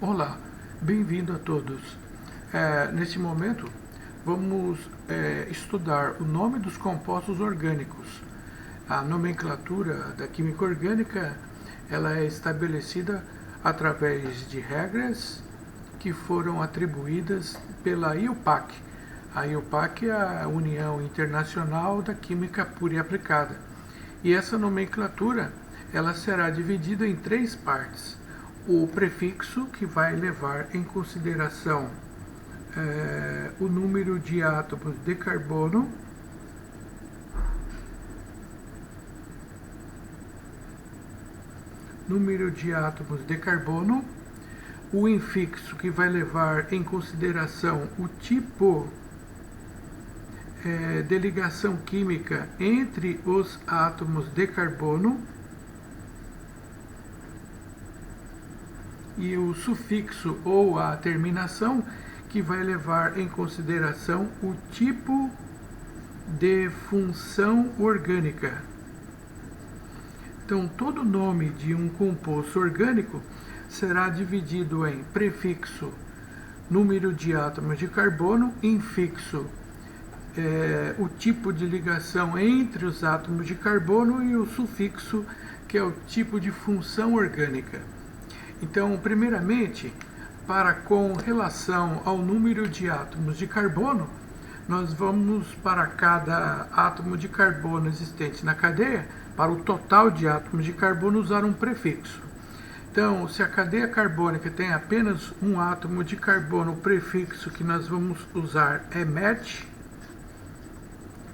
Olá, bem-vindo a todos. Neste momento, vamos estudar o nome dos compostos orgânicos. A nomenclatura da química orgânica ela é estabelecida através de regras que foram atribuídas pela IUPAC. A IUPAC é a União Internacional da Química Pura e Aplicada. E essa nomenclatura ela será dividida em três partes. O prefixo, que vai levar em consideração o número de átomos de carbono, o infixo, que vai levar em consideração o tipo de ligação química entre os átomos de carbono, e o sufixo ou a terminação, que vai levar em consideração o tipo de função orgânica. Então, todo nome de um composto orgânico será dividido em prefixo, número de átomos de carbono, infixo, o tipo de ligação entre os átomos de carbono, e o sufixo, que é o tipo de função orgânica. Então, primeiramente, com relação ao número de átomos de carbono, nós vamos, para cada átomo de carbono existente na cadeia, para o total de átomos de carbono, usar um prefixo. Então, se a cadeia carbônica tem apenas um átomo de carbono, o prefixo que nós vamos usar é met.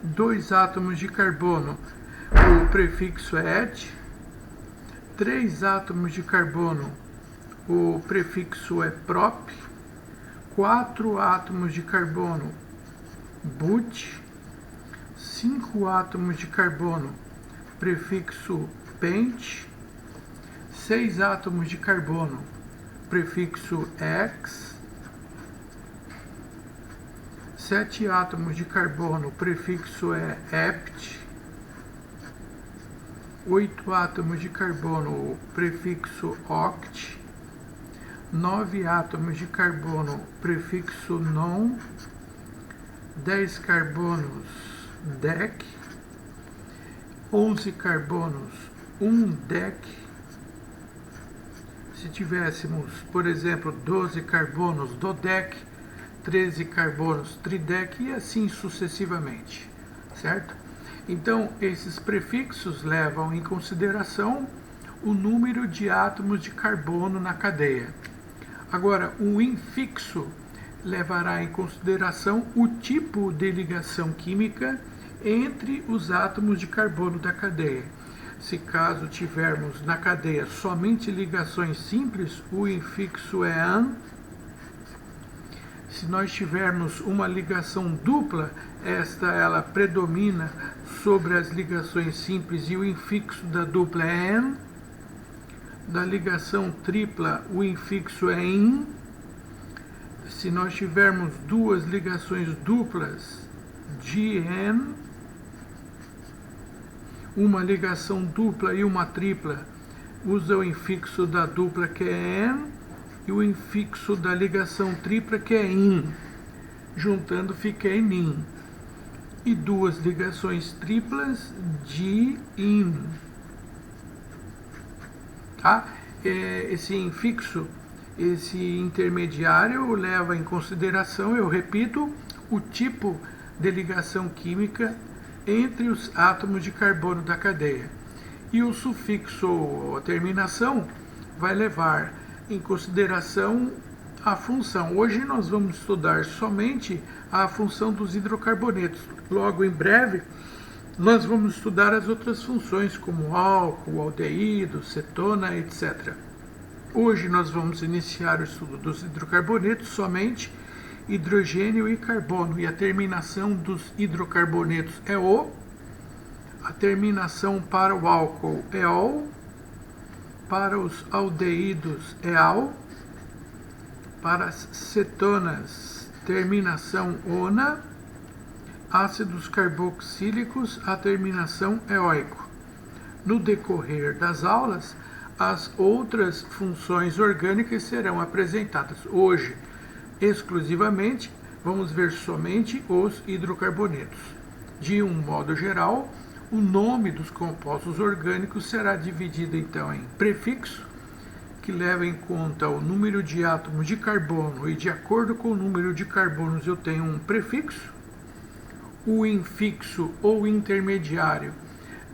2 átomos de carbono, o prefixo é et. 3 átomos de carbono, o prefixo é prop. 4 átomos de carbono, but. 5 átomos de carbono, prefixo pent. 6 átomos de carbono, prefixo ex. 7 átomos de carbono, prefixo é ept. 8 átomos de carbono, prefixo oct. 9 átomos de carbono, prefixo non. 10 carbonos, dec. 11 carbonos, dec. Se tivéssemos, por exemplo, 12 carbonos, dodec. 13 carbonos, tridec, e assim sucessivamente, certo? Então, esses prefixos levam em consideração o número de átomos de carbono na cadeia. Agora, o infixo levará em consideração o tipo de ligação química entre os átomos de carbono da cadeia. Se caso tivermos na cadeia somente ligações simples, o infixo é an. Se nós tivermos uma ligação dupla, ela predomina sobre as ligações simples, e o infixo da dupla é en. Da ligação tripla, o infixo é in. Se nós tivermos duas ligações duplas, dn. Uma ligação dupla e uma tripla, usa o infixo da dupla, que é en, e o infixo da ligação tripla, que é in. Juntando fica enin. E duas ligações triplas, di, in. Tá? Esse infixo, esse intermediário, leva em consideração, eu repito, o tipo de ligação química entre os átomos de carbono da cadeia. E o sufixo, a terminação, vai levar em consideração a função. Hoje nós vamos estudar somente a função dos hidrocarbonetos. Logo, em breve, nós vamos estudar as outras funções, como álcool, aldeído, cetona, etc. Hoje nós vamos iniciar o estudo dos hidrocarbonetos, somente hidrogênio e carbono, e a terminação dos hidrocarbonetos é o. A terminação para o álcool é ol. Para os aldeídos é al. Para as cetonas, terminação ona. Ácidos carboxílicos, a terminação é oico. No decorrer das aulas, as outras funções orgânicas serão apresentadas. Hoje, exclusivamente, vamos ver somente os hidrocarbonetos. De um modo geral, o nome dos compostos orgânicos será dividido então em prefixo, que leva em conta o número de átomos de carbono, e de acordo com o número de carbonos eu tenho um prefixo. O infixo ou intermediário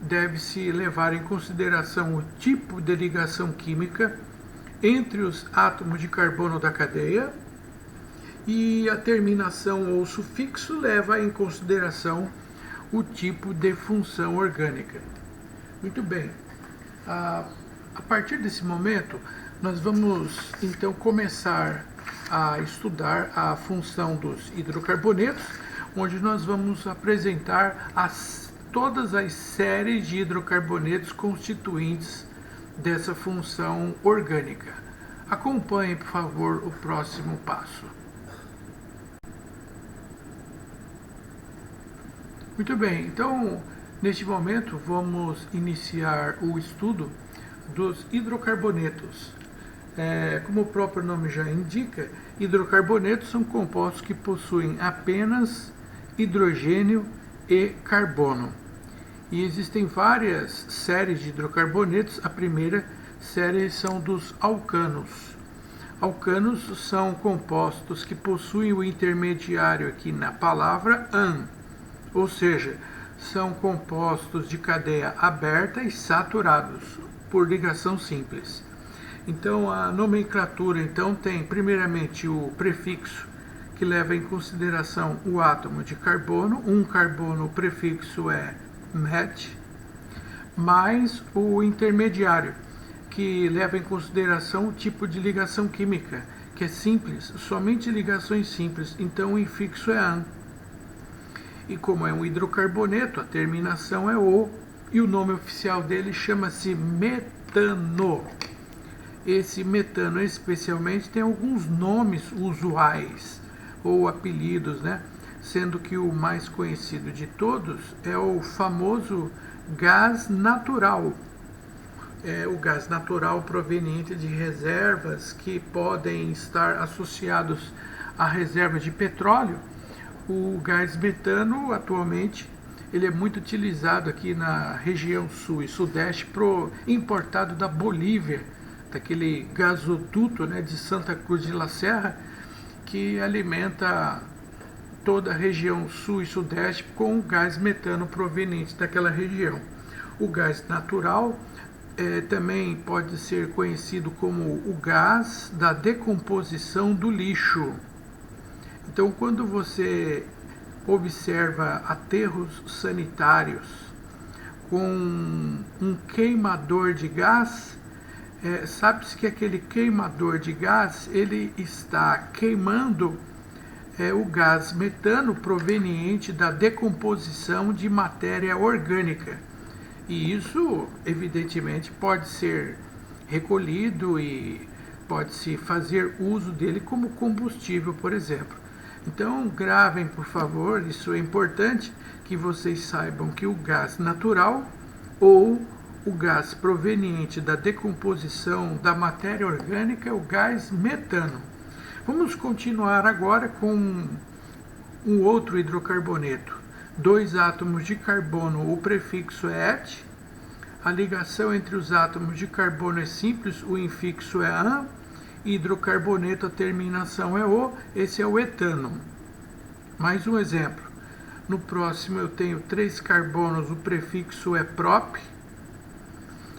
deve-se levar em consideração o tipo de ligação química entre os átomos de carbono da cadeia, e a terminação ou sufixo leva em consideração o tipo de função orgânica. Muito bem. A partir desse momento, nós vamos então começar a estudar a função dos hidrocarbonetos, onde nós vamos apresentar todas as séries de hidrocarbonetos constituintes dessa função orgânica. Acompanhe, por favor, o próximo passo. Muito bem, então, neste momento, vamos iniciar o estudo dos hidrocarbonetos. Como o próprio nome já indica, hidrocarbonetos são compostos que possuem apenas hidrogênio e carbono. E existem várias séries de hidrocarbonetos. A primeira série são dos alcanos. Alcanos são compostos que possuem o intermediário aqui na palavra -an, ou seja, são compostos de cadeia aberta e saturados por ligação simples. Então a nomenclatura tem primeiramente o prefixo, que leva em consideração o átomo de carbono. Um carbono, o prefixo é met, mais o intermediário, que leva em consideração o tipo de ligação química, que é simples, somente ligações simples, então o infixo é -an. E como é um hidrocarboneto, a terminação é -o, e o nome oficial dele chama-se metano. Esse metano, especialmente, tem alguns nomes usuais, ou apelidos, né? Sendo que o mais conhecido de todos é o famoso gás natural. O gás natural proveniente de reservas que podem estar associados a reservas de petróleo. O gás metano, atualmente, ele é muito utilizado aqui na região sul e sudeste, importado da Bolívia, daquele gasoduto, né, de Santa Cruz de la Serra, que alimenta toda a região sul e sudeste com o gás metano proveniente daquela região. O gás natural também pode ser conhecido como o gás da decomposição do lixo. Então, quando você observa aterros sanitários com um queimador de gás, sabe-se que aquele queimador de gás ele está queimando o gás metano proveniente da decomposição de matéria orgânica. E isso, evidentemente, pode ser recolhido e pode-se fazer uso dele como combustível, por exemplo. Então, gravem, por favor, isso é importante, que vocês saibam que o gás natural ou o gás proveniente da decomposição da matéria orgânica é o gás metano. Vamos continuar agora com um outro hidrocarboneto. 2 átomos de carbono, o prefixo é et. A ligação entre os átomos de carbono é simples, o infixo é -an. Hidrocarboneto, a terminação é -o. Esse é o etano. Mais um exemplo. No próximo eu tenho 3 carbonos, o prefixo é prop.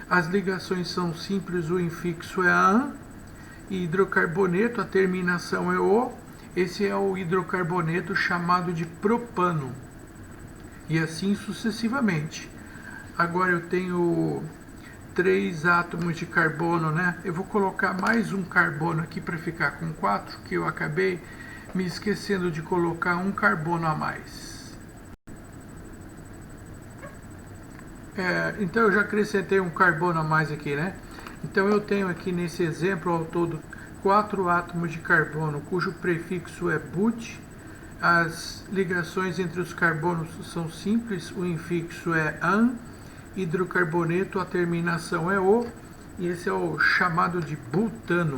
As ligações são simples, o infixo é -an. Hidrocarboneto, a terminação é -o. Esse é o hidrocarboneto chamado de propano. E assim sucessivamente. Agora eu tenho 3 átomos de carbono, né? Eu vou colocar mais um carbono aqui para ficar com 4, que eu acabei me esquecendo de colocar um carbono a mais. Então eu já acrescentei um carbono a mais aqui, né? Então eu tenho aqui nesse exemplo ao todo 4 átomos de carbono, cujo prefixo é but. As ligações entre os carbonos são simples, o infixo é -an. Hidrocarboneto, a terminação é -o. e esse é o chamado de butano.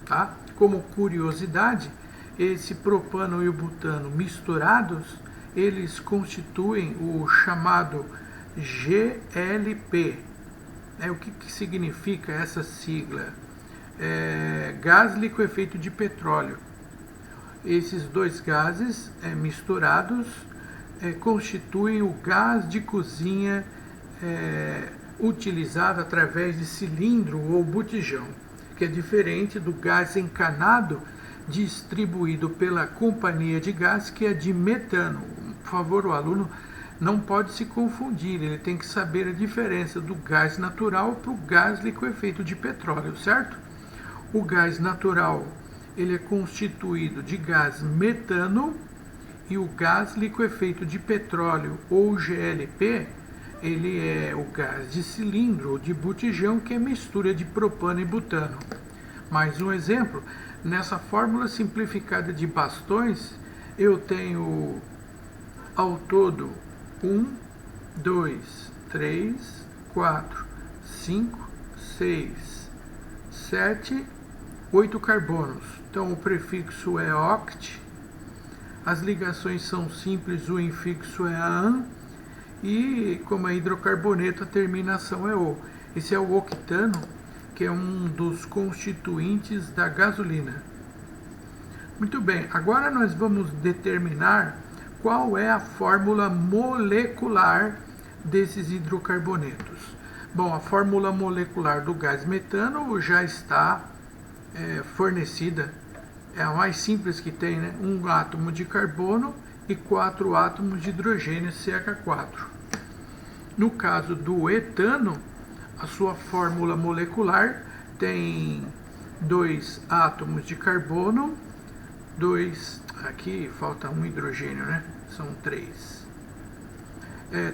Tá? Como curiosidade, esse propano e o butano misturados, eles constituem o chamado GLP. O que significa essa sigla? Gás liquefeito de petróleo. Esses dois gases misturados constituem o gás de cozinha utilizado através de cilindro ou botijão, que é diferente do gás encanado distribuído pela companhia de gás, que é de metano. Por favor, o aluno não pode se confundir, ele tem que saber a diferença do gás natural para o gás liquefeito de petróleo, certo? O gás natural, ele é constituído de gás metano, e o gás liquefeito de petróleo, ou GLP, ele é o gás de cilindro ou de botijão, que é mistura de propano e butano. Mais um exemplo, nessa fórmula simplificada de bastões, eu tenho ao todo 1, 2, 3, 4, 5, 6, 7, 8 carbonos. Então o prefixo é oct, as ligações são simples, o infixo é an, e como é hidrocarboneto, a terminação é o. Esse é o octano, que é um dos constituintes da gasolina. Muito bem, agora nós vamos determinar qual é a fórmula molecular desses hidrocarbonetos. Bom, a fórmula molecular do gás metano já está fornecida. É a mais simples que tem, né? Um átomo de carbono e 4 átomos de hidrogênio, CH4. No caso do etano, a sua fórmula molecular tem 2 átomos de carbono, aqui falta um hidrogênio, né? São 3.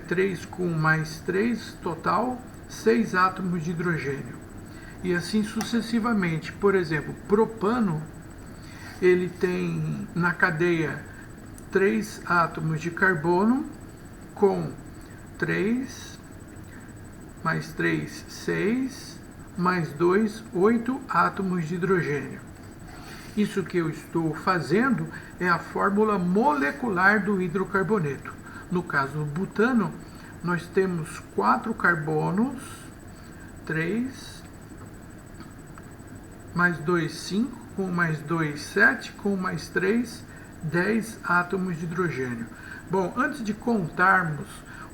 3 com mais 3, total 6 átomos de hidrogênio. E assim sucessivamente. Por exemplo, propano, ele tem na cadeia 3 átomos de carbono com 3, mais 3, 6, mais 2, 8 átomos de hidrogênio. Isso que eu estou fazendo é a fórmula molecular do hidrocarboneto. No caso do butano, nós temos 4 carbonos, 3, mais 2, 5, com mais 2, 7, com mais 3, 10 átomos de hidrogênio. Bom, antes de contarmos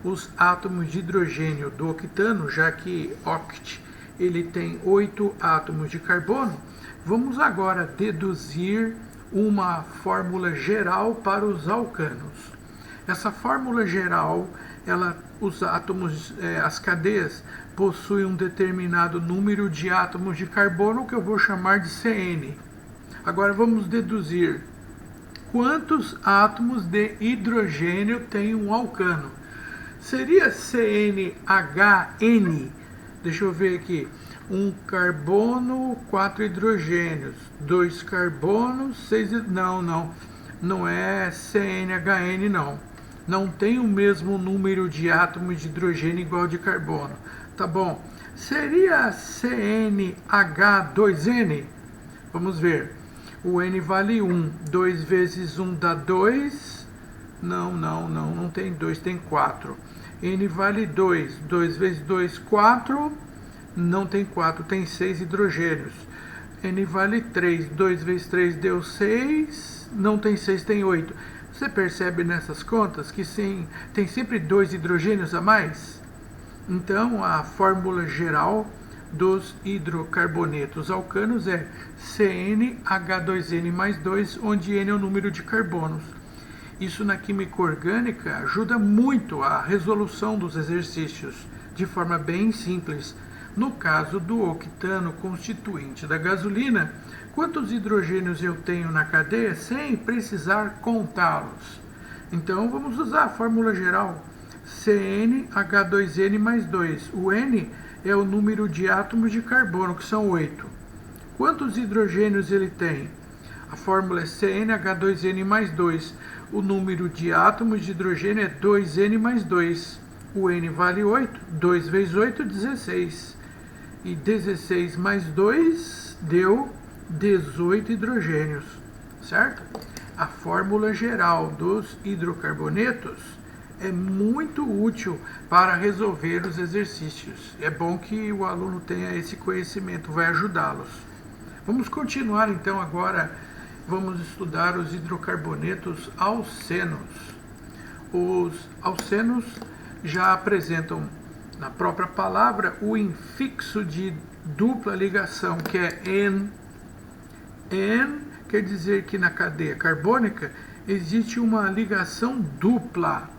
os átomos de hidrogênio do octano, já que oct ele tem 8 átomos de carbono, vamos agora deduzir uma fórmula geral para os alcanos. Essa fórmula geral, os átomos, as cadeias possuem um determinado número de átomos de carbono que eu vou chamar de CN. Agora vamos deduzir quantos átomos de hidrogênio tem um alcano. Seria CNHN? Deixa eu ver aqui. 1 carbono, 4 hidrogênios. 2 carbonos, 6... Não é CNHN, não. Não tem o mesmo número de átomos de hidrogênio igual de carbono. Tá bom. Seria CNH2N? Vamos ver. O N vale 1. 2 vezes 1 dá 2. Não tem 2, tem 4. N vale 2. 2 vezes 2, 4. Não tem 4, tem 6 hidrogênios. N vale 3. 2 vezes 3 deu 6. Não tem 6, tem 8. Você percebe nessas contas que tem sempre 2 hidrogênios a mais? Então, a fórmula geral dos hidrocarbonetos alcanos é CnH2n mais 2, onde N é o número de carbonos. Isso na química orgânica ajuda muito a resolução dos exercícios, de forma bem simples. No caso do octano, constituinte da gasolina, quantos hidrogênios eu tenho na cadeia sem precisar contá-los? Então vamos usar a fórmula geral, CnH2n mais 2. O N é o número de átomos de carbono, que são 8. Quantos hidrogênios ele tem? A fórmula é CnH2n mais 2. O número de átomos de hidrogênio é 2n mais 2. O N vale 8. 2 vezes 8, 16. E 16 mais 2 deu 18 hidrogênios, certo? A fórmula geral dos hidrocarbonetos é muito útil para resolver os exercícios. É bom que o aluno tenha esse conhecimento, vai ajudá-los. Vamos continuar então agora, vamos estudar os hidrocarbonetos alcenos. Os alcenos já apresentam na própria palavra o infixo de dupla ligação, que é N. N quer dizer que na cadeia carbônica existe uma ligação dupla.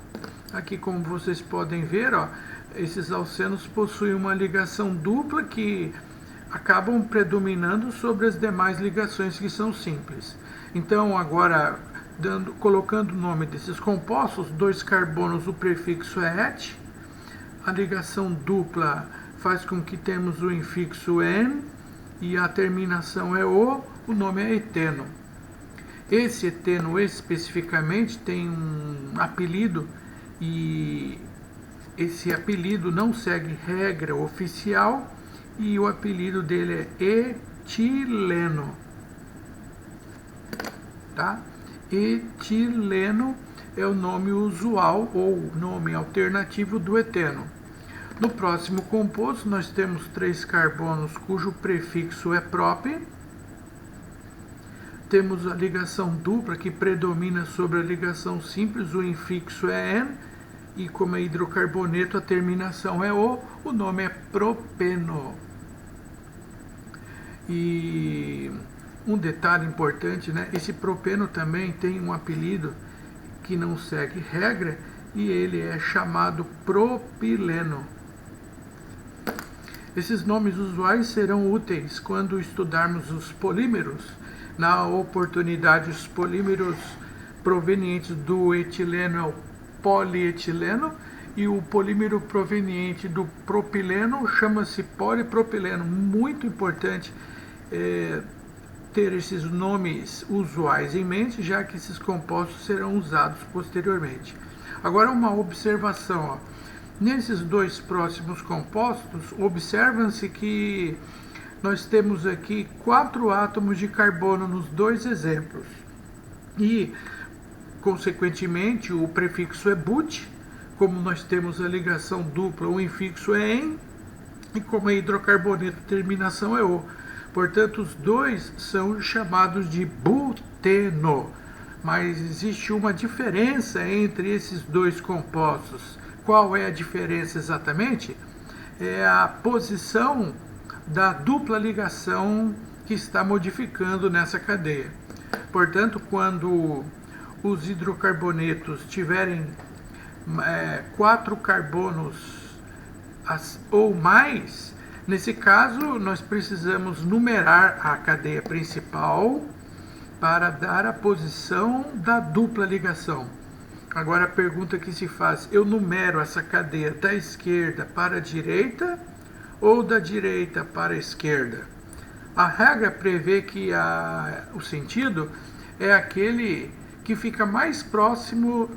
Aqui, como vocês podem ver, ó, esses alcenos possuem uma ligação dupla que acabam predominando sobre as demais ligações que são simples. Então, agora, colocando o nome desses compostos, 2 carbonos, o prefixo é et. A ligação dupla faz com que temos o infixo N e a terminação é o nome é eteno. Esse eteno especificamente tem um apelido e esse apelido não segue regra oficial e o apelido dele é etileno, tá? Etileno é o nome usual ou nome alternativo do eteno. No próximo composto nós temos 3 carbonos cujo prefixo é prop. Temos a ligação dupla que predomina sobre a ligação simples, o infixo é N, e como é hidrocarboneto a terminação é o nome é propeno. E um detalhe importante, né? Esse propeno também tem um apelido que não segue regra e ele é chamado propileno. Esses nomes usuais serão úteis quando estudarmos os polímeros. Na oportunidade, os polímeros provenientes do etileno é o polietileno e o polímero proveniente do propileno chama-se polipropileno. Muito importante ter esses nomes usuais em mente, já que esses compostos serão usados posteriormente. Agora, uma observação, ó. Nesses 2 próximos compostos, observa-se que nós temos aqui 4 átomos de carbono nos 2 exemplos. E, consequentemente, o prefixo é but, como nós temos a ligação dupla, o infixo é en, e como é hidrocarboneto, a terminação é o. Portanto, os 2 são chamados de buteno. Mas existe uma diferença entre esses 2 compostos. Qual é a diferença exatamente? É a posição da dupla ligação que está modificando nessa cadeia. Portanto, quando os hidrocarbonetos tiverem 4 carbonos ou mais, nesse caso nós precisamos numerar a cadeia principal para dar a posição da dupla ligação. Agora a pergunta que se faz, eu numero essa cadeia da esquerda para a direita ou da direita para a esquerda? A regra prevê que o sentido é aquele que fica mais próximo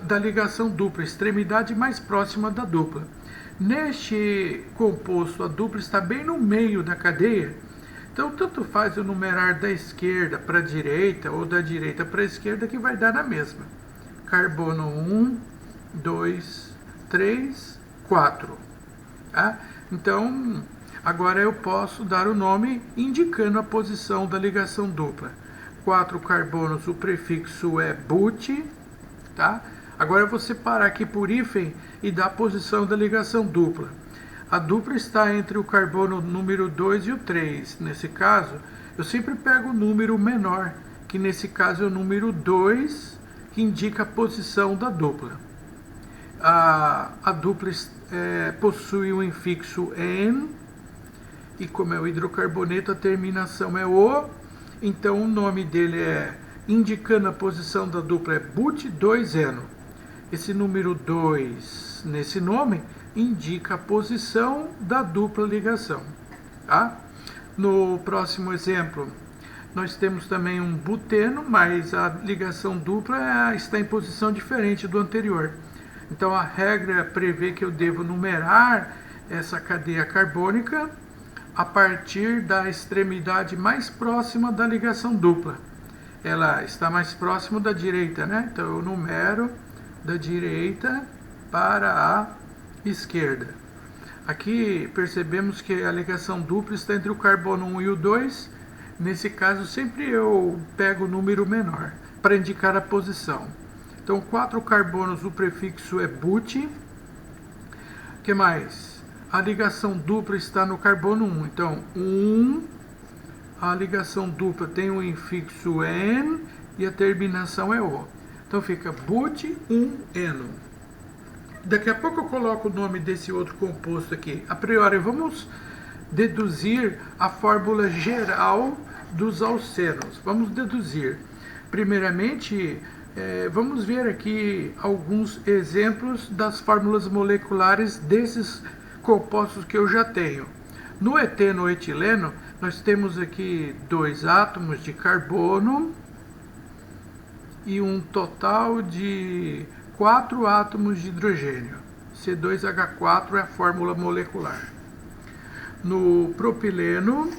da ligação dupla, extremidade mais próxima da dupla. Neste composto, a dupla está bem no meio da cadeia, então tanto faz eu numerar da esquerda para a direita ou da direita para a esquerda que vai dar na mesma. Carbono 1, 2, 3, 4. Tá? Então, agora eu posso dar o nome indicando a posição da ligação dupla. 4 carbonos, o prefixo é but. Tá? Agora eu vou separar aqui por hífen e dar a posição da ligação dupla. A dupla está entre o carbono número 2 e o 3. Nesse caso, eu sempre pego o número menor, que nesse caso é o número 2, que indica a posição da dupla. A dupla possui um infixo N, e como é o hidrocarboneto, a terminação é O, então o nome dele indicando a posição da dupla, é but2eno. Esse número 2, nesse nome, indica a posição da dupla ligação. Tá? No próximo exemplo, nós temos também um buteno, mas a ligação dupla está em posição diferente do anterior. Então a regra prevê que eu devo numerar essa cadeia carbônica a partir da extremidade mais próxima da ligação dupla. Ela está mais próxima da direita, né? Então eu numero da direita para a esquerda. Aqui percebemos que a ligação dupla está entre o carbono 1 e o 2. Nesse caso, sempre eu pego o número menor para indicar a posição. Então, 4 carbonos, o prefixo é but. O que mais? A ligação dupla está no carbono 1. Então, 1, a ligação dupla tem um infixo N e a terminação é O. Então, fica but 1N. Daqui a pouco eu coloco o nome desse outro composto aqui. A priori, vamos deduzir a fórmula geral dos alcenos. Vamos deduzir. Primeiramente, vamos ver aqui alguns exemplos das fórmulas moleculares desses compostos que eu já tenho. No etenoetileno, nós temos aqui 2 átomos de carbono e um total de 4 átomos de hidrogênio. C2H4 é a fórmula molecular. No propileno,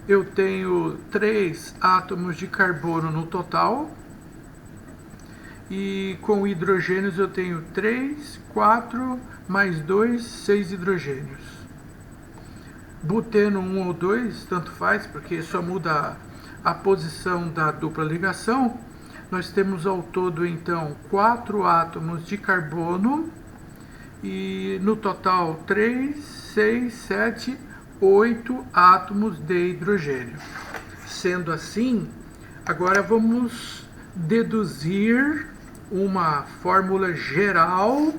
eu tenho 3 átomos de carbono no total. E com hidrogênios eu tenho 3, 4, mais 2, 6 hidrogênios. Buteno 1 ou 2, tanto faz, porque só muda a posição da dupla ligação. Nós temos ao todo, então, 4 átomos de carbono e no total 3, 6, 7, 8 átomos de hidrogênio. Sendo assim, agora vamos deduzir uma fórmula geral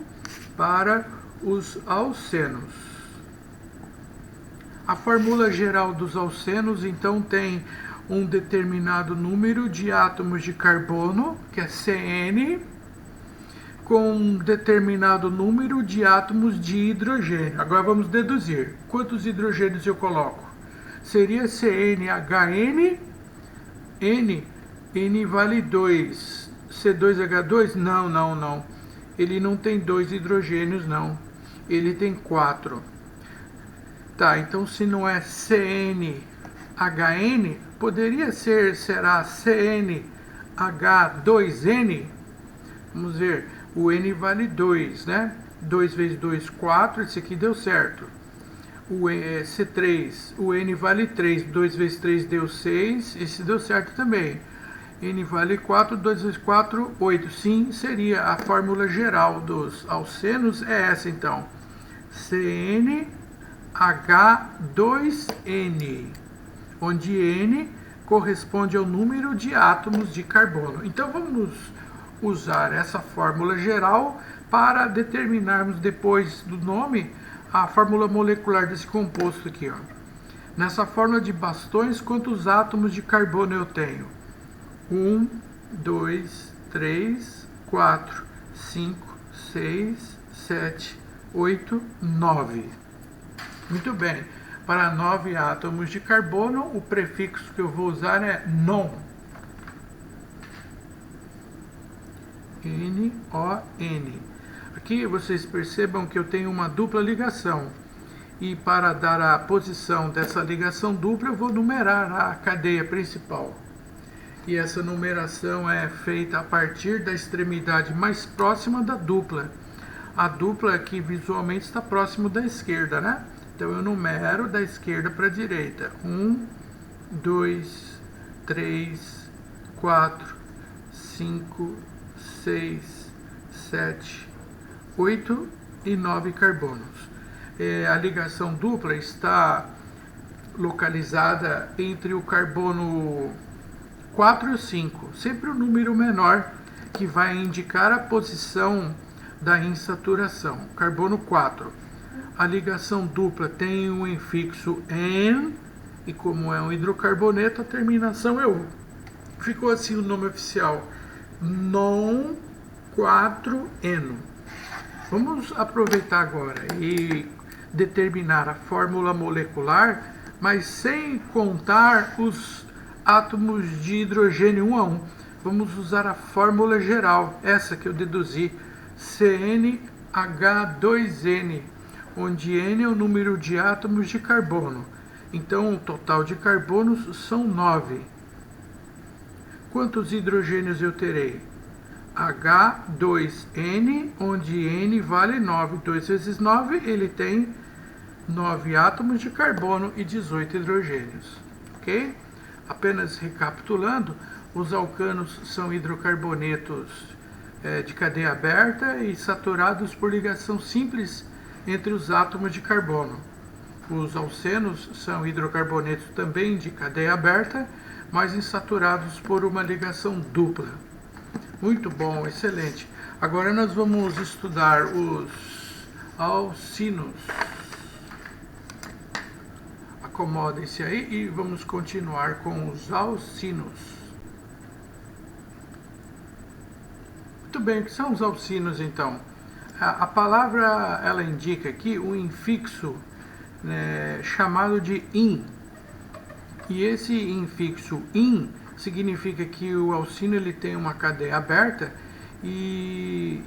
para os alcenos. A fórmula geral dos alcenos, então, tem um determinado número de átomos de carbono, que é Cn, com um determinado número de átomos de hidrogênio. Agora vamos deduzir. Quantos hidrogênios eu coloco? Seria CnHn, N vale 2. C2H2? Não. Ele não tem 2 hidrogênios, não. Ele tem 4. Tá, então se não é CnHn, será CnH2n? Vamos ver, o N vale 2, né? 2 vezes 2, 4, esse aqui deu certo. O C3, o N vale 3, 2 vezes 3 deu 6, esse deu certo também. N vale 4, 2 vezes 4, 8. Sim, seria a fórmula geral dos alcenos, é essa então. CnH2n, onde N corresponde ao número de átomos de carbono. Então vamos usar essa fórmula geral para determinarmos depois do nome a fórmula molecular desse composto aqui, ó. Nessa fórmula de bastões, quantos átomos de carbono eu tenho? 1, 2, 3, 4, 5, 6, 7, 8, 9. Muito bem. Para 9 átomos de carbono, o prefixo que eu vou usar é non. N-O-N. Aqui vocês percebam que eu tenho uma dupla ligação. E para dar a posição dessa ligação dupla, eu vou numerar a cadeia principal. E essa numeração é feita a partir da extremidade mais próxima da dupla. A dupla aqui visualmente está próximo da esquerda, né? Então eu numero da esquerda para a direita. 1, 2, 3, 4, 5, 6, 7, 8 e 9 carbonos. A ligação dupla está localizada entre o carbono 4 e o 5. Sempre o número menor que vai indicar a posição da insaturação. Carbono 4. A ligação dupla tem um infixo N, e como é um hidrocarboneto, a terminação é U. Ficou assim o nome oficial, non 4N. Vamos aproveitar agora e determinar a fórmula molecular, mas sem contar os átomos de hidrogênio 1 a 1. Vamos usar a fórmula geral, essa que eu deduzi, CnH2n, onde N é o número de átomos de carbono Então, o total de carbonos são 9. Quantos hidrogênios eu terei? H2N, onde N vale 9. 2 vezes 9, ele tem 9 átomos de carbono e 18 hidrogênios. Ok? Apenas recapitulando, os alcanos são hidrocarbonetos de cadeia aberta e saturados por ligação simples entre os átomos de carbono. Os alcenos são hidrocarbonetos também de cadeia aberta, mas insaturados por uma ligação dupla. Muito bom, excelente. Agora nós vamos estudar os alcinos. Acomodem-se aí e vamos continuar com os alcinos. Muito bem, o que são os alcinos então? A palavra ela indica aqui um infixo chamado de in. E esse infixo in significa que o alcino ele tem uma cadeia aberta e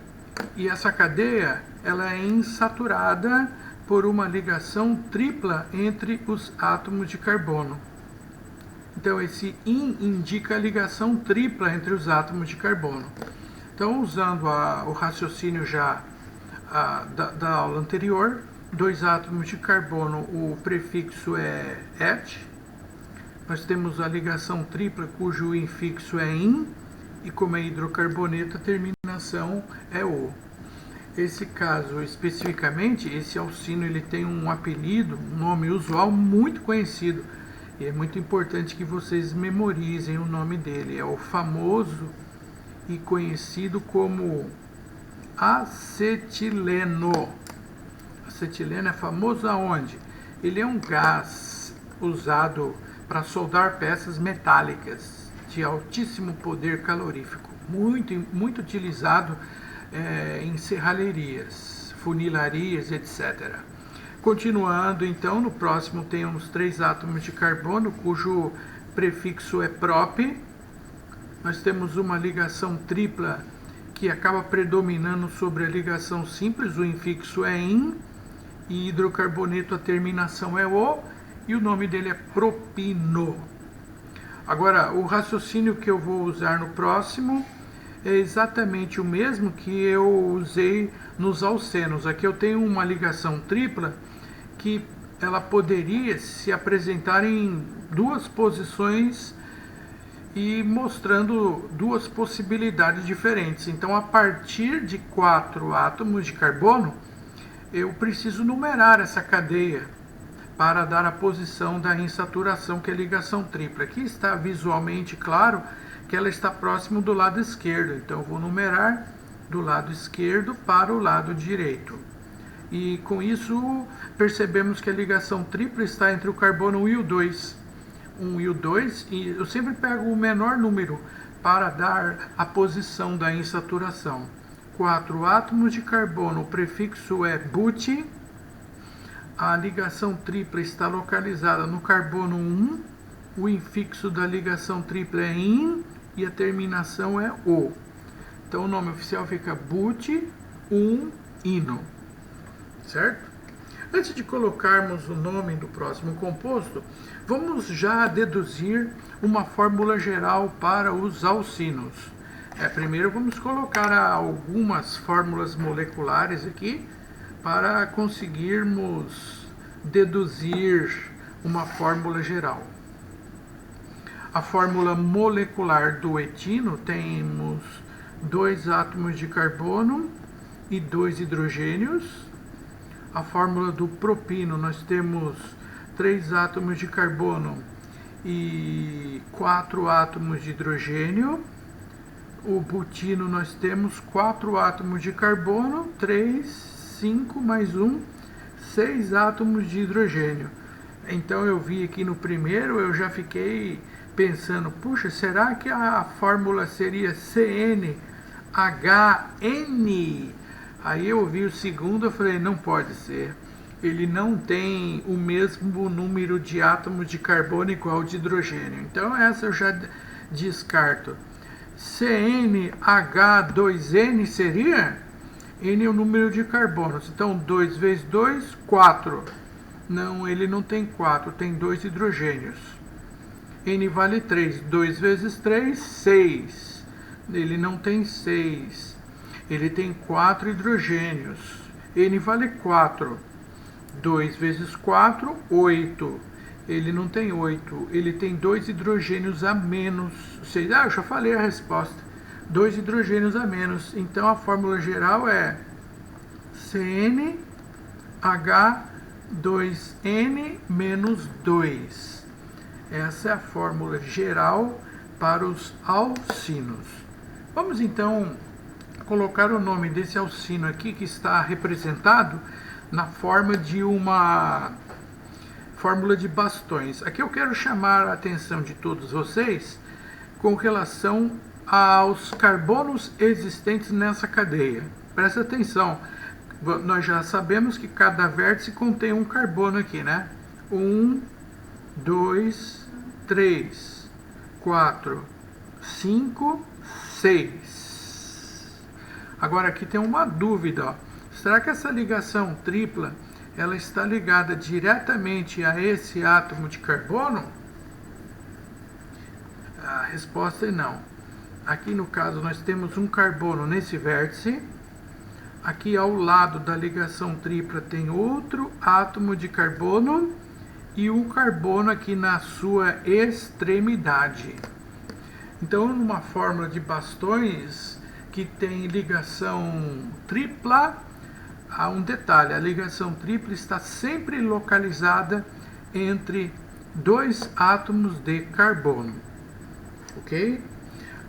essa cadeia ela é insaturada por uma ligação tripla entre os átomos de carbono. Então esse in indica a ligação tripla entre os átomos de carbono. Então, usando o raciocínio já da aula anterior, 2 átomos de carbono, o prefixo é et. Nós temos a ligação tripla, cujo infixo é in, e como é hidrocarboneto, a terminação é o. Esse caso, especificamente, esse alcino ele tem um apelido, um nome usual muito conhecido, e é muito importante que vocês memorizem o nome dele. É o famoso e conhecido como acetileno. Acetileno é famoso aonde? Ele é um gás usado para soldar peças metálicas de altíssimo poder calorífico, muito utilizado em serralherias, funilarias, etc. Continuando, então, no próximo temos 3 átomos de carbono, cujo prefixo é prop. Nós temos uma ligação tripla que acaba predominando sobre a ligação simples, o infixo é in, e hidrocarboneto a terminação é o, e o nome dele é propino. Agora, o raciocínio que eu vou usar no próximo é exatamente o mesmo que eu usei nos alcenos. Aqui eu tenho uma ligação tripla que ela poderia se apresentar em 2 posições e mostrando 2 possibilidades diferentes. Então, a partir de 4 átomos de carbono, eu preciso numerar essa cadeia para dar a posição da insaturação, que é a ligação tripla. Aqui está visualmente claro que ela está próximo do lado esquerdo. Então, eu vou numerar do lado esquerdo para o lado direito. E com isso, percebemos que a ligação tripla está entre o carbono 1 e o 2. 1 e o 2, e eu sempre pego o menor número para dar a posição da insaturação. 4 átomos de carbono, o prefixo é but, a ligação tripla está localizada no carbono 1, o infixo da ligação tripla é in e a terminação é o. Então o nome oficial fica but-1-ino, certo? Antes de colocarmos o nome do próximo composto, vamos já deduzir uma fórmula geral para os alcinos. Primeiro vamos colocar algumas fórmulas moleculares aqui para conseguirmos deduzir uma fórmula geral. A fórmula molecular do etino temos 2 átomos de carbono e 2 hidrogênios. A fórmula do propino, nós temos 3 átomos de carbono e 4 átomos de hidrogênio. O butino, nós temos 4 átomos de carbono, 3, 5 mais 1, 6 átomos de hidrogênio. Então eu vi aqui no primeiro, eu já fiquei pensando, puxa, será que a fórmula seria CnHn? Aí eu vi o segundo, eu falei, não pode ser. Ele não tem o mesmo número de átomos de carbono igual ao de hidrogênio. Então essa eu já descarto. CnH2n seria? N é o número de carbonos. Então 2 vezes 2, 4. Não, ele não tem 4, tem 2 hidrogênios. N vale 3. 2 vezes 3, 6. Ele não tem 6. Ele tem 4 hidrogênios. N vale 4. 2 vezes 4, 8. Ele não tem 8. Ele tem 2 hidrogênios a menos. Eu já falei a resposta. 2 hidrogênios a menos. Então a fórmula geral é CnH2n menos 2. Essa é a fórmula geral para os alcinos. Vamos então colocar o nome desse alcino aqui, que está representado na forma de uma fórmula de bastões. Aqui eu quero chamar a atenção de todos vocês com relação aos carbonos existentes nessa cadeia. Presta atenção, nós já sabemos que cada vértice contém um carbono aqui, né? 1, 2, 3, 4, 5, 6. Agora aqui tem uma dúvida, ó. Será que essa ligação tripla ela está ligada diretamente a esse átomo de carbono? A resposta é não. Aqui no caso nós temos um carbono nesse vértice. Aqui ao lado da ligação tripla tem outro átomo de carbono e um carbono aqui na sua extremidade. Então, numa fórmula de bastões que tem ligação tripla, há um detalhe: a ligação tripla está sempre localizada entre 2 átomos de carbono. Ok?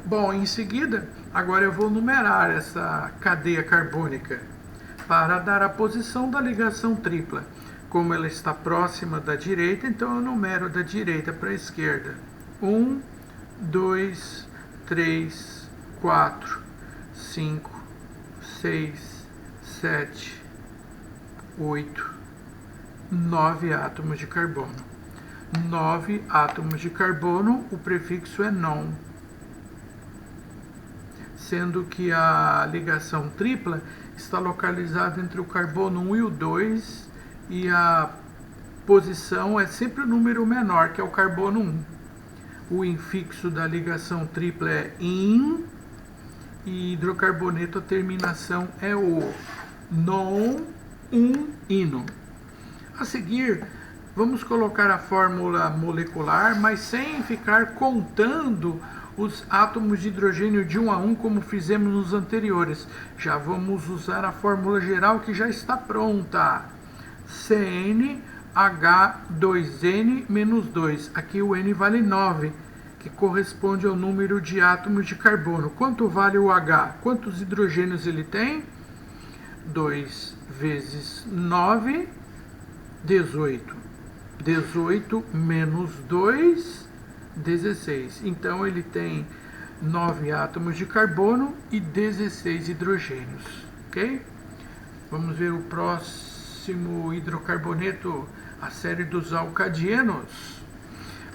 Bom, em seguida, agora eu vou numerar essa cadeia carbônica para dar a posição da ligação tripla. Como ela está próxima da direita, então eu numero da direita para a esquerda. 1, 2, 3, 4, 5, 6, 7, 8, 9 átomos de carbono. 9 átomos de carbono, o prefixo é non. Sendo que a ligação tripla está localizada entre o carbono 1 e o 2, e a posição é sempre o número menor, que é o carbono 1. O infixo da ligação tripla é in, e hidrocarboneto a terminação é o, non, ino. A seguir, vamos colocar a fórmula molecular, mas sem ficar contando os átomos de hidrogênio de 1 a 1 como fizemos nos anteriores. Já vamos usar a fórmula geral que já está pronta. CnH2n menos 2. Aqui o N vale 9, que corresponde ao número de átomos de carbono. Quanto vale o H? Quantos hidrogênios ele tem? 2 vezes 9, 18. 18 menos 2, 16. Então ele tem 9 átomos de carbono e 16 hidrogênios. Ok? Vamos ver o próximo hidrocarboneto, a série dos alcadienos.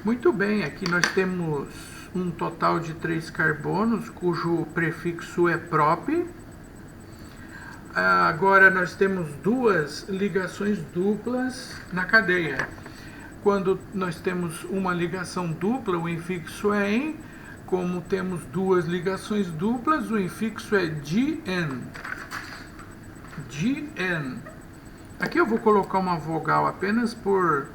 Muito bem, aqui nós temos um total de 3 carbonos, cujo prefixo é prop. Agora nós temos 2 ligações duplas na cadeia. Quando nós temos uma ligação dupla, o infixo é em. Como temos 2 ligações duplas, o infixo é GN. GN. Aqui eu vou colocar uma vogal apenas por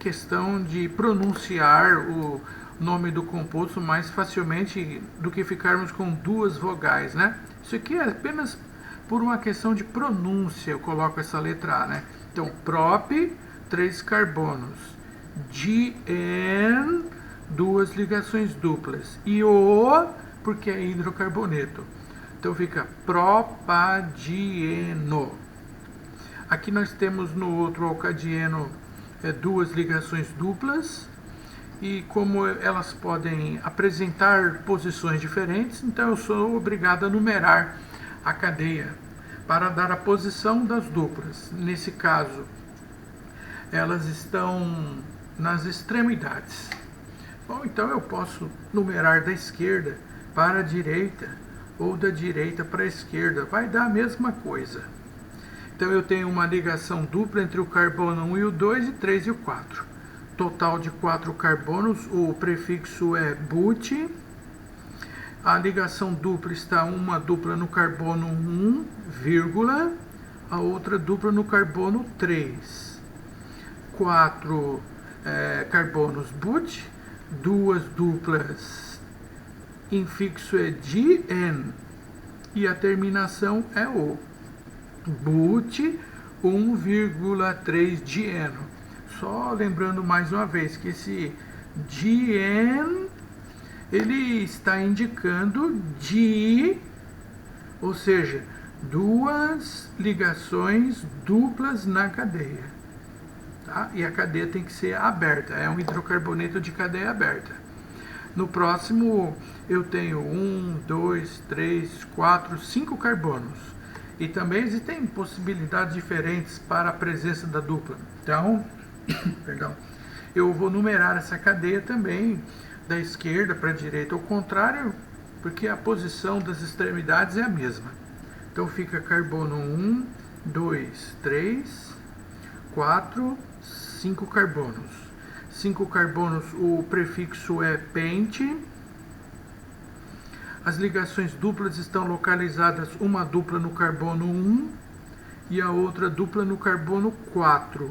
questão de pronunciar o nome do composto mais facilmente do que ficarmos com 2 vogais, né? Isso aqui é apenas por uma questão de pronúncia, eu coloco essa letra A, né? Então, prop, 3 carbonos. GN, 2 ligações duplas. E O, porque é hidrocarboneto. Então fica propadieno. Aqui nós temos no outro alcadieno 2 ligações duplas. E como elas podem apresentar posições diferentes, então eu sou obrigado a numerar a cadeia para dar a posição das duplas. Nesse caso, elas estão nas extremidades. Bom, então eu posso numerar da esquerda para a direita ou da direita para a esquerda. Vai dar a mesma coisa. Então eu tenho uma ligação dupla entre o carbono 1 e o 2, e 3 e o 4. Total de 4 carbonos, o prefixo é but. A ligação dupla está uma dupla no carbono 1, vírgula, a outra dupla no carbono 3. 4 carbonos but, duas duplas, infixo é DN e a terminação é O. But 1,3 dieno. Só lembrando mais uma vez que esse dien ele está indicando ou seja, duas ligações duplas na cadeia. Tá? E a cadeia tem que ser aberta, é um hidrocarboneto de cadeia aberta. No próximo eu tenho 1, 2, 3, 4, 5 carbonos. E também existem possibilidades diferentes para a presença da dupla. Então, perdão, eu vou numerar essa cadeia também da esquerda para a direita ao contrário, porque a posição das extremidades é a mesma. Então fica carbono 1, 2, 3, 4, 5 carbonos. 5 carbonos, o prefixo é pente. As ligações duplas estão localizadas, uma dupla no carbono 1 e a outra dupla no carbono 4.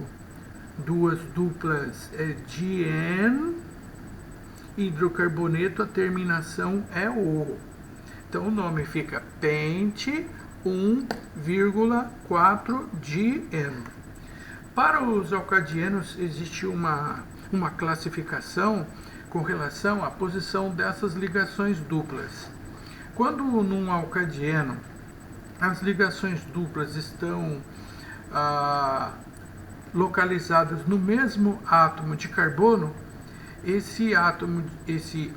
Duas duplas é DN, hidrocarboneto, a terminação é O. Então o nome fica pente 1,4-dieno. Para os alcadienos existe uma classificação com relação à posição dessas ligações duplas. Quando num alcadieno as ligações duplas estão localizadas no mesmo átomo de carbono, esse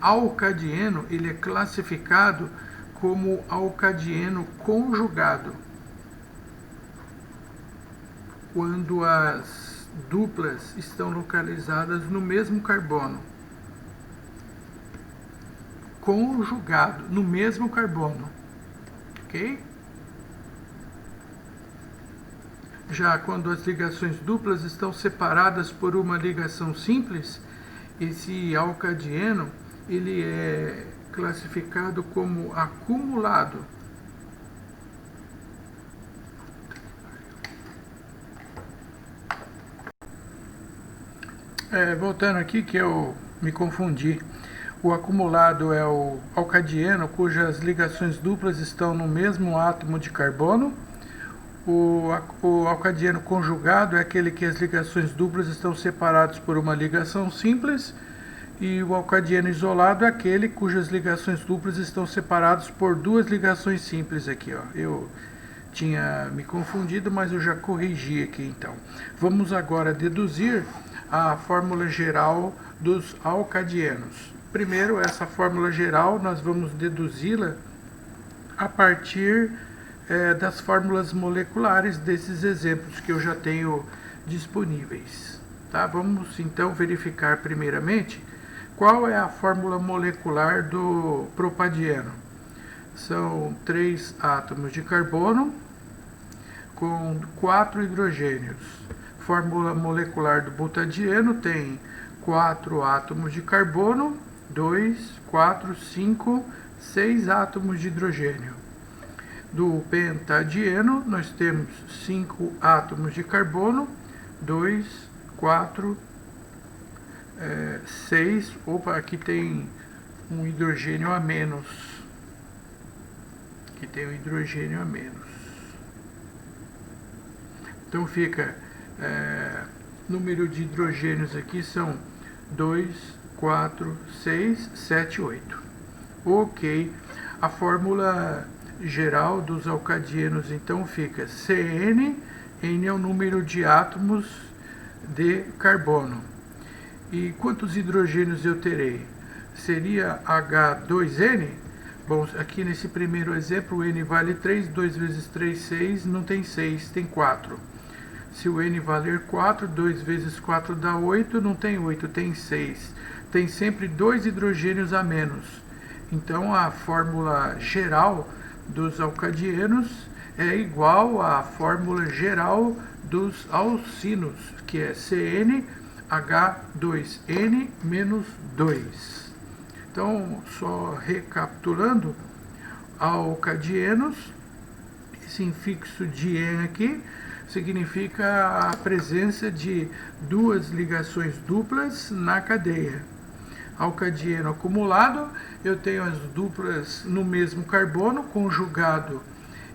alcadieno, ele é classificado como alcadieno conjugado. Quando as duplas estão localizadas no mesmo carbono. Conjugado, no mesmo carbono. Ok? Já quando as ligações duplas estão separadas por uma ligação simples, esse alcadieno ele é classificado como acumulado. Voltando aqui que eu me confundi. O acumulado é o alcadieno cujas ligações duplas estão no mesmo átomo de carbono. O alcadieno conjugado é aquele que as ligações duplas estão separadas por uma ligação simples. E o alcadieno isolado é aquele cujas ligações duplas estão separadas por duas ligações simples aqui, ó. Eu tinha me confundido, mas eu já corrigi aqui então. Vamos agora deduzir a fórmula geral dos alcadienos. Primeiro, essa fórmula geral nós vamos deduzi-la a partir das fórmulas moleculares desses exemplos que eu já tenho disponíveis. Tá? Vamos então verificar primeiramente qual é a fórmula molecular do propadieno. São 3 átomos de carbono com 4 hidrogênios. Fórmula molecular do butadieno tem 4 átomos de carbono, 2, 4, 5, 6 átomos de hidrogênio. Do pentadieno, nós temos 5 átomos de carbono, 2, 4, 6. Opa, aqui tem um hidrogênio a menos. Aqui tem um hidrogênio a menos. Então fica, número de hidrogênios aqui são 2, 4, 6, 7, 8. Ok. A fórmula geral dos alcadienos então fica CN, N é o número de átomos de carbono. E quantos hidrogênios eu terei? Seria H2N? Bom, aqui nesse primeiro exemplo o N vale 3, 2 vezes 3, 6, não tem 6, tem 4. Se o N valer 4, 2 vezes 4 dá 8, não tem 8, tem 6. Tem sempre 2 hidrogênios a menos. Então a fórmula geral dos alcadienos é igual à fórmula geral dos alcinos, que é CnH2n-2. Então, só recapitulando, alcadienos, esse infixo dien aqui, significa a presença de duas ligações duplas na cadeia. Alcadieno acumulado, eu tenho as duplas no mesmo carbono conjugado.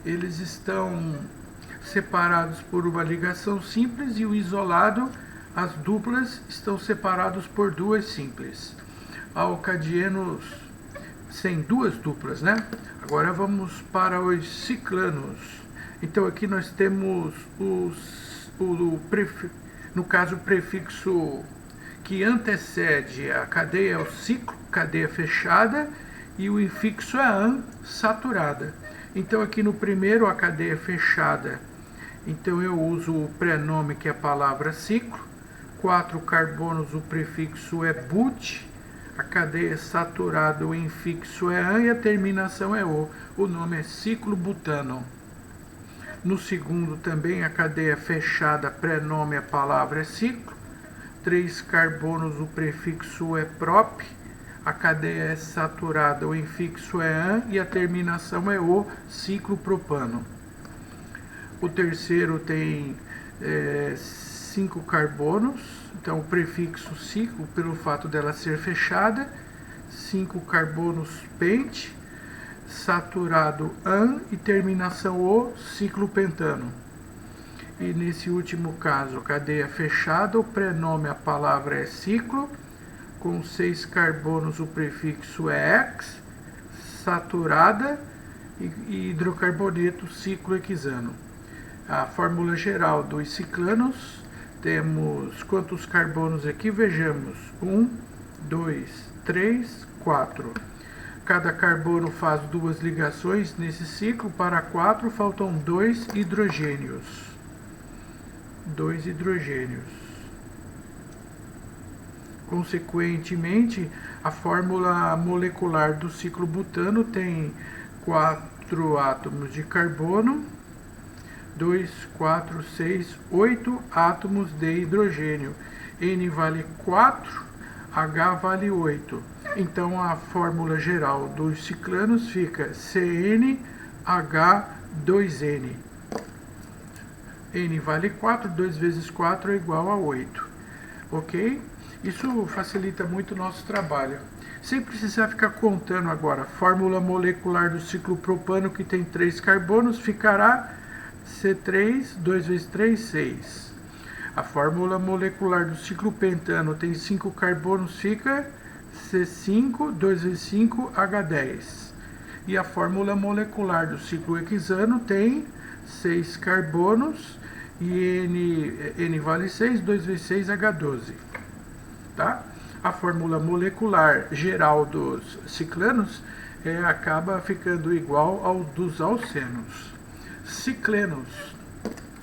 Eles estão separados por uma ligação simples e o isolado, as duplas estão separados por duas simples. Alcadienos sem duas duplas, né? Agora vamos para os ciclanos. Então aqui nós temos no caso o prefixo que antecede a cadeia é o ciclo, cadeia fechada, e o infixo é an, saturada. Então aqui no primeiro a cadeia fechada, então eu uso o prenome que é a palavra ciclo, 4 carbonos, o prefixo é but, a cadeia saturada, o infixo é an e a terminação é o nome é ciclobutano. No segundo também a cadeia fechada, prenome, a palavra é ciclo, 3 carbonos, o prefixo é prop, a cadeia é saturada, o infixo é an e a terminação é o, ciclopropano. O terceiro tem 5 carbonos, então o prefixo ciclo, pelo fato dela ser fechada, 5 carbonos pente, saturado an e terminação o, ciclopentano. E nesse último caso, cadeia fechada, o prenome, a palavra é ciclo, com 6 carbonos, o prefixo é ex, saturada e hidrocarboneto ciclohexano. A fórmula geral dos ciclanos, temos quantos carbonos aqui? Vejamos, 1, 2, 3, 4. Cada carbono faz duas ligações nesse ciclo, para 4 faltam 2 hidrogênios. 2 hidrogênios. Consequentemente, a fórmula molecular do ciclo butano tem 4 átomos de carbono, 2, 4, 6, 8 átomos de hidrogênio. N vale 4, H vale 8. Então, a fórmula geral dos ciclanos fica CnH2n. N vale 4, 2 vezes 4 é igual a 8. Ok? Isso facilita muito o nosso trabalho. Sem precisar ficar contando agora. Fórmula molecular do ciclo propano, que tem 3 carbonos, ficará C3, 2 vezes 3, 6. A fórmula molecular do ciclo pentano tem 5 carbonos, fica C5, 2 vezes 5, H10. E a fórmula molecular do ciclo hexano tem 6 carbonos e N vale 6, 2 vezes 6, H12. Tá? A fórmula molecular geral dos ciclanos acaba ficando igual ao dos alcenos. Ciclenos.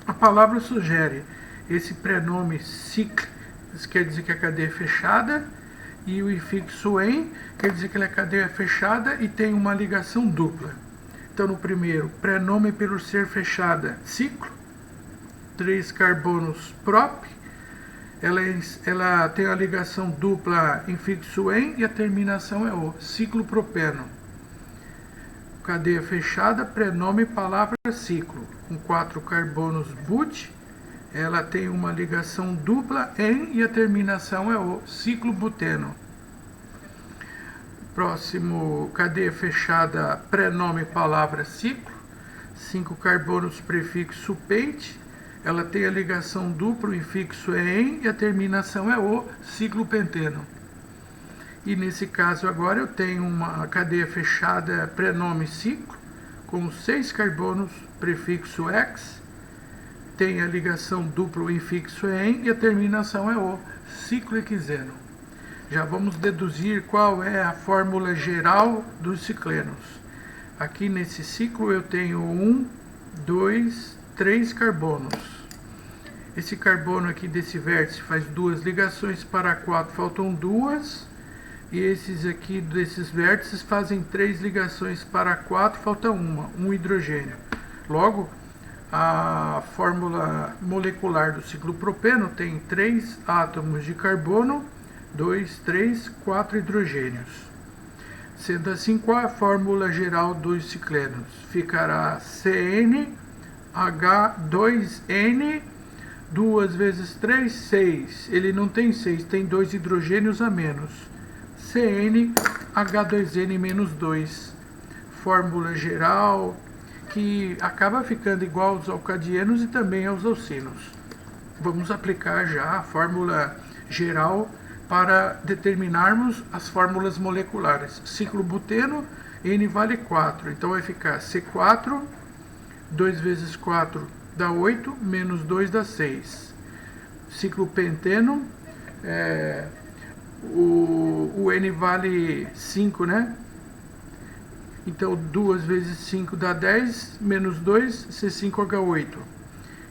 A palavra sugere esse prenome cicl, isso quer dizer que a cadeia é fechada, e o infixo em quer dizer que ela é cadeia fechada e tem uma ligação dupla. Então, no primeiro, prenome pelo ser fechada, ciclo, 3 carbonos prop, ela tem a ligação dupla infixo em e a terminação é o, ciclopropeno. Cadeia fechada, prenome, palavra ciclo, com 4 carbonos but, ela tem uma ligação dupla em e a terminação é o, ciclobuteno. Próximo, cadeia fechada, prenome, palavra ciclo, 5 carbonos, prefixo pente, ela tem a ligação dupla, o infixo é em e a terminação é o, ciclopenteno. E nesse caso agora eu tenho uma cadeia fechada, prenome ciclo, com 6 carbonos, prefixo ex, tem a ligação dupla, o infixo é em e a terminação é o, ciclohexeno. Já vamos deduzir qual é a fórmula geral dos ciclenos. Aqui nesse ciclo eu tenho 1, 2, 3 carbonos. Esse carbono aqui desse vértice faz duas ligações, para 4 faltam 2. E esses aqui desses vértices fazem 3 ligações, para 4 falta 1, um hidrogênio. Logo, a fórmula molecular do ciclopropeno tem 3 átomos de carbono, 2, 3, 4 hidrogênios. Sendo assim, qual é a fórmula geral dos ciclenos? Ficará CnH2n, 2 vezes 3, 6. Ele não tem 6, tem 2 hidrogênios a menos. CnH2n menos 2. Fórmula geral que acaba ficando igual aos alcadianos e também aos alcinos. Vamos aplicar já a fórmula geral para determinarmos as fórmulas moleculares. Ciclobuteno, N vale 4, então vai ficar C4, 2 vezes 4 dá 8, menos 2 dá 6. Ciclopenteno, o N vale 5, né? Então 2 vezes 5 dá 10, menos 2, C5H8.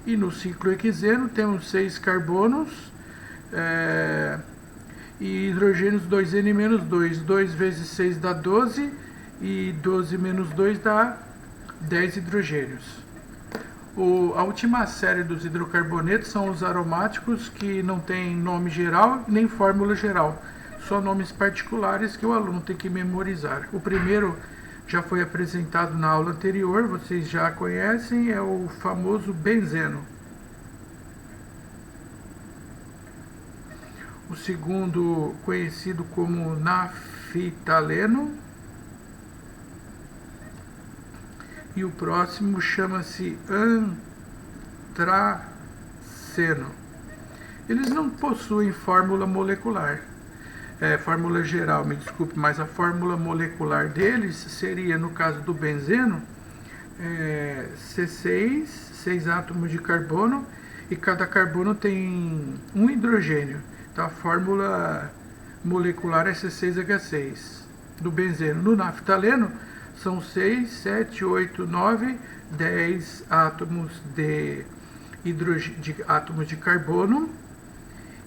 E no ciclo hexeno temos 6 carbonos, e hidrogênios 2N menos 2. 2 vezes 6 dá 12, e 12 menos 2 dá 10 hidrogênios. A última série dos hidrocarbonetos são os aromáticos, que não tem nome geral nem fórmula geral, só nomes particulares que o aluno tem que memorizar. O primeiro já foi apresentado na aula anterior, vocês já conhecem, é o famoso benzeno. O segundo, conhecido como naftaleno. E o próximo chama-se antraceno. Eles não possuem fórmula molecular, fórmula geral, me desculpe, mas a fórmula molecular deles seria, no caso do benzeno, C6, 6 átomos de carbono, e cada carbono tem um hidrogênio. Então a fórmula molecular é C6H6 do benzeno. No naftaleno são 6, 7, 8, 9, 10 átomos átomos de carbono,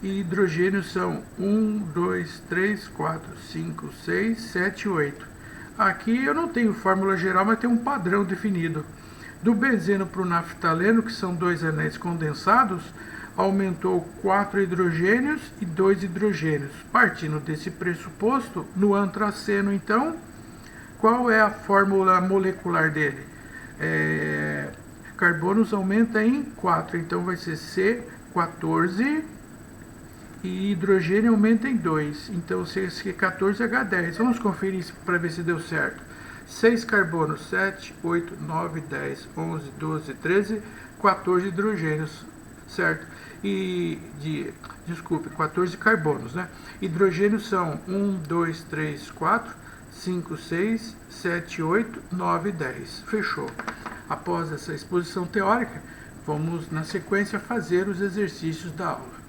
e hidrogênios são 1, 2, 3, 4, 5, 6, 7, 8. Aqui eu não tenho fórmula geral, mas tem um padrão definido. Do benzeno para o naftaleno, que são 2 anéis condensados, aumentou 4 hidrogênios e 2 hidrogênios. Partindo desse pressuposto, no antraceno, então, qual é a fórmula molecular dele? Carbonos aumenta em 4, então vai ser C14, e hidrogênio aumenta em 2, então C14H10. Vamos conferir isso para ver se deu certo. 6 carbonos, 7, 8, 9, 10, 11, 12, 13, 14 hidrogênios, certo? Desculpe, 14 carbonos, né? Hidrogênios são 1, 2, 3, 4, 5, 6, 7, 8, 9, 10. Fechou. Após essa exposição teórica, vamos na sequência fazer os exercícios da aula.